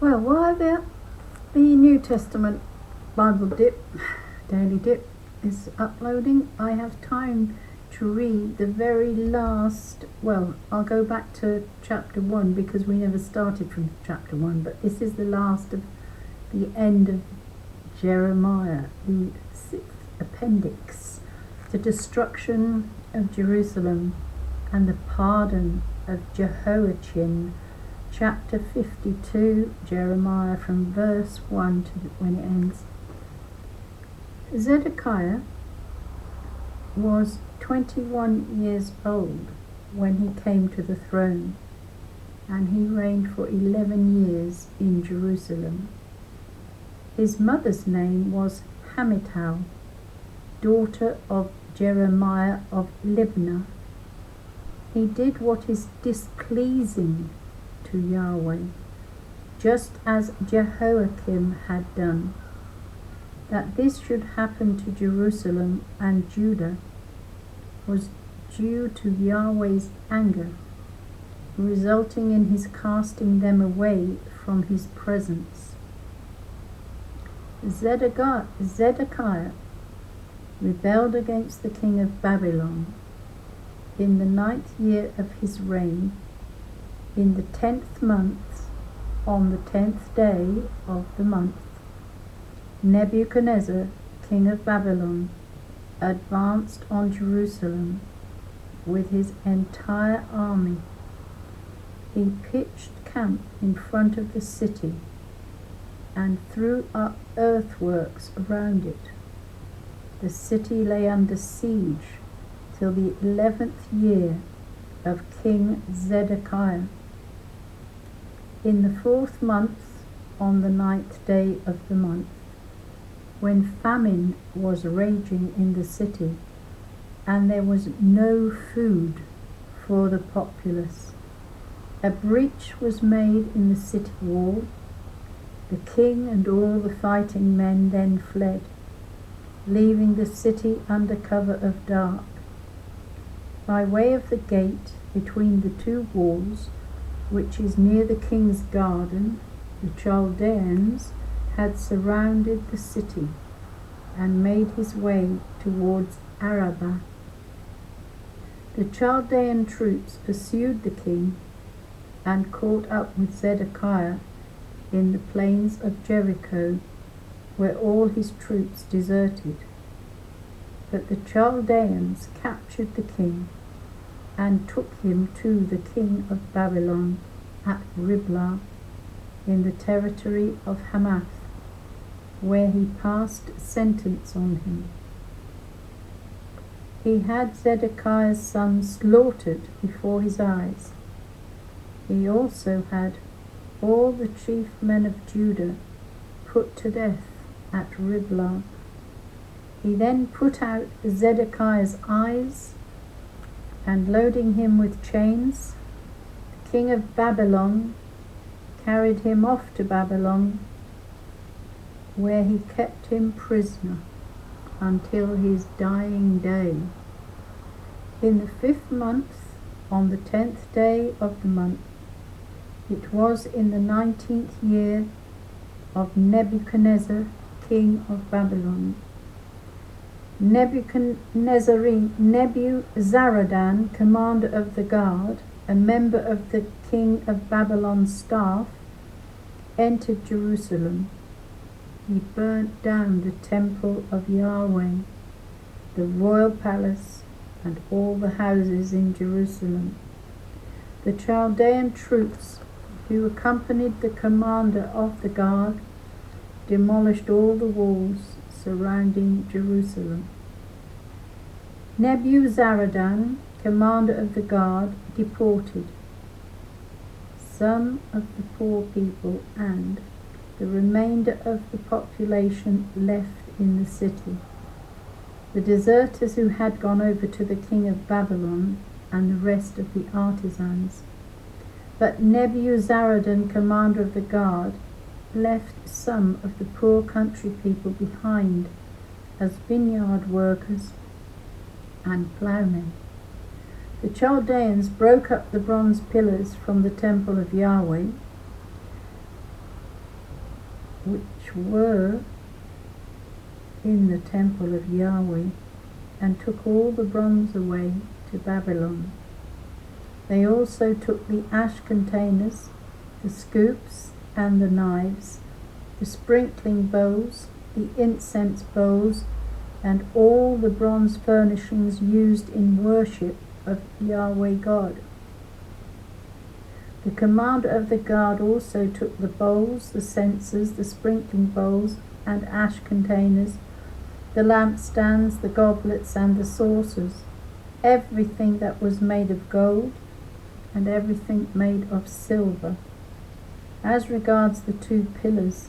Well, while the New Testament Bible Daily Dip is uploading, I have time to read the very last, well, I'll go back to chapter 1 because we never started from chapter 1, but this is the last of the end of Jeremiah, the 6th appendix, the destruction of Jerusalem and the pardon of Jehoiachin, chapter 52, Jeremiah, from verse 1 to when it ends. Zedekiah was 21 years old when he came to the throne, and he reigned for 11 years in Jerusalem. His mother's name was Hamittal, daughter of Jeremiah of Libnah. He did what is displeasing to Yahweh, just as Jehoiakim had done. That this should happen to Jerusalem and Judah was due to Yahweh's anger, resulting in his casting them away from his presence. Zedekiah rebelled against the king of Babylon in the 9th year of his reign, in the 10th month, on the 10th day of the month. Nebuchadnezzar, king of Babylon, advanced on Jerusalem with his entire army. He pitched camp in front of the city and threw up earthworks around it. The city lay under siege till the 11th year of King Zedekiah. In the 4th month, on the 9th day of the month, when famine was raging in the city, and there was no food for the populace, a breach was made in the city wall. The king and all the fighting men then fled, leaving the city under cover of dark. By way of the gate between the two walls, which is near the king's garden, the Chaldeans had surrounded the city and made his way towards Arabah. The Chaldean troops pursued the king and caught up with Zedekiah in the plains of Jericho, where all his troops deserted. But the Chaldeans captured the king and took him to the king of Babylon at Riblah in the territory of Hamath, where he passed sentence on him. He had Zedekiah's sons slaughtered before his eyes. He also had all the chief men of Judah put to death at Riblah. He then put out Zedekiah's eyes, and loading him with chains, the king of Babylon carried him off to Babylon, where he kept him prisoner until his dying day. In the 5th month, on the 10th day of the month, it was in the 19th year of Nebuchadnezzar, king of Babylon. Nebuzaradan, commander of the guard, a member of the king of Babylon's staff, entered Jerusalem. He burnt down the temple of Yahweh, the royal palace, and all the houses in Jerusalem. The Chaldean troops who accompanied the commander of the guard demolished all the walls surrounding Jerusalem. Nebuzaradan, commander of the guard, deported some of the poor people, and the remainder of the population left in the city. The deserters who had gone over to the king of Babylon and the rest of the artisans. But Nebuzaradan, commander of the guard, left some of the poor country people behind as vineyard workers and ploughmen. The Chaldeans broke up the bronze pillars from the temple of Yahweh, which were in the temple of Yahweh, and took all the bronze away to Babylon. They also took the ash containers, the scoops and the knives, the sprinkling bowls, the incense bowls, and all the bronze furnishings used in worship of Yahweh God. The commander of the guard also took the bowls, the censers, the sprinkling bowls and ash containers, the lampstands, the goblets and the saucers, everything that was made of gold and everything made of silver. As regards the 2 pillars,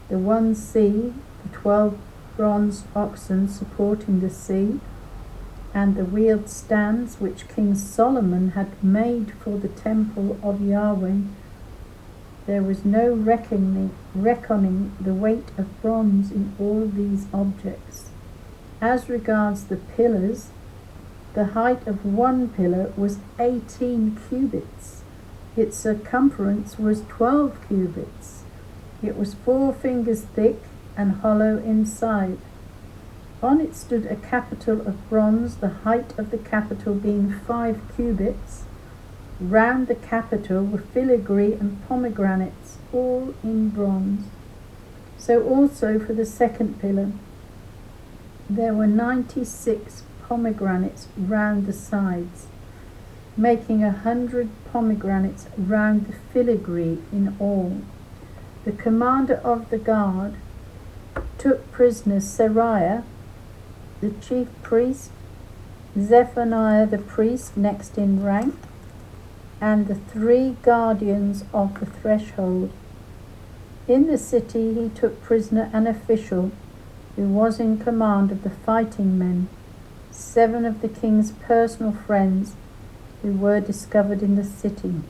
the one sea, the 12 bronze oxen supporting the sea, and the wheeled stands which King Solomon had made for the temple of Yahweh, there was no reckoning the weight of bronze in all these objects. As regards the pillars, the height of one pillar was 18 cubits. Its circumference was 12 cubits. It was 4 fingers thick and hollow inside. On it stood a capital of bronze, the height of the capital being 5 cubits. Round the capital were filigree and pomegranates, all in bronze. So also for the second pillar, there were 96 pomegranates round the sides, making 100 pomegranates round the filigree in all. The commander of the guard took prisoners Seraiah, the chief priest, Zephaniah the priest next in rank, and the 3 guardians of the threshold. In the city he took prisoner an official who was in command of the fighting men, 7 of the king's personal friends who were discovered in the city.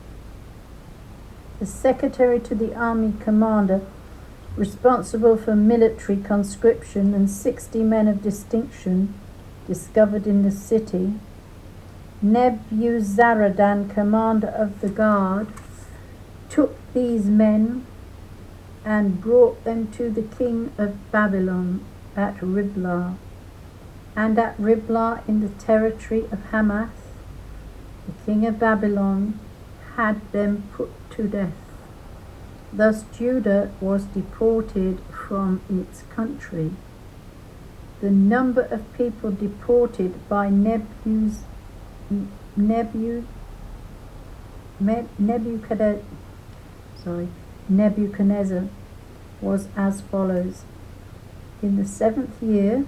The secretary to the army commander, responsible for military conscription, and 60 men of distinction discovered in the city, Nebuzaradan, commander of the guard, took these men and brought them to the king of Babylon at Riblah. And at Riblah in the territory of Hamath, the king of Babylon had them put to death. Thus Judah was deported from its country. The number of people deported by Nebuchadnezzar was as follows. In the 7th year,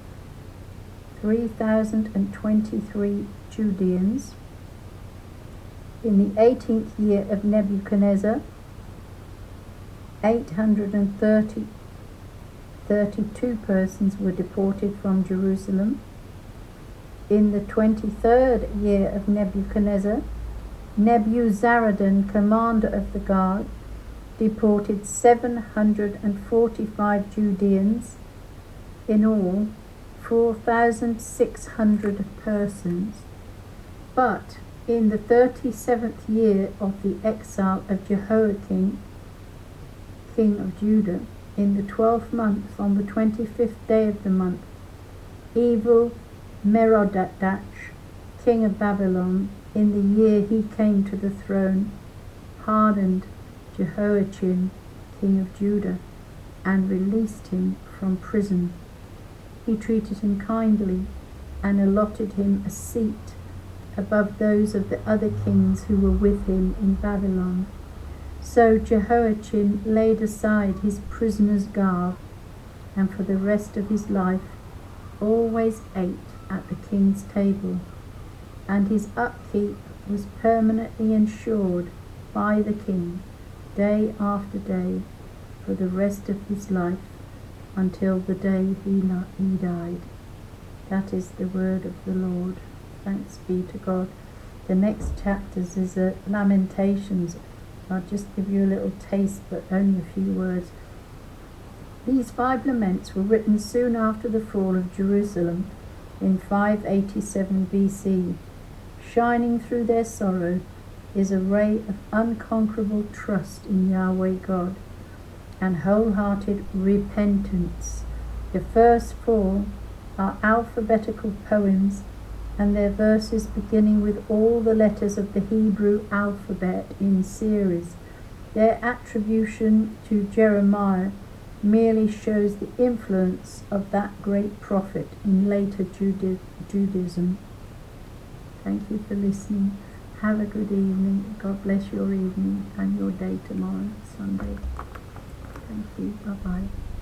3,023 Judeans. In the 18th year of Nebuchadnezzar, 832 persons were deported from Jerusalem. In the 23rd year of Nebuchadnezzar, Nebuzaradan, commander of the guard, deported 745 Judeans, in all 4,600 persons. But in the 37th year of the exile of Jehoiachin, king of Judah, in the 12th month, on the 25th day of the month, evil Merodach, king of Babylon, in the year he came to the throne, pardoned Jehoiachin, king of Judah, and released him from prison. He treated him kindly and allotted him a seat above those of the other kings who were with him in Babylon. So Jehoiachin laid aside his prisoner's garb, and for the rest of his life always ate at the king's table, and his upkeep was permanently ensured by the king, day after day, for the rest of his life, until the day he died. That is the word of the Lord. Thanks be to God. The next chapters is Lamentations. I'll just give you a little taste, but only a few words. These 5 laments were written soon after the fall of Jerusalem in 587 BC. Shining through their sorrow is a ray of unconquerable trust in Yahweh God. and wholehearted repentance. The first four are alphabetical poems, and their verses beginning with all the letters of the Hebrew alphabet in series. Their attribution to Jeremiah merely shows the influence of that great prophet in later Judaism. Thank you for listening. Have a good evening. God bless your evening and your day tomorrow, Sunday. Thank you. Bye-bye.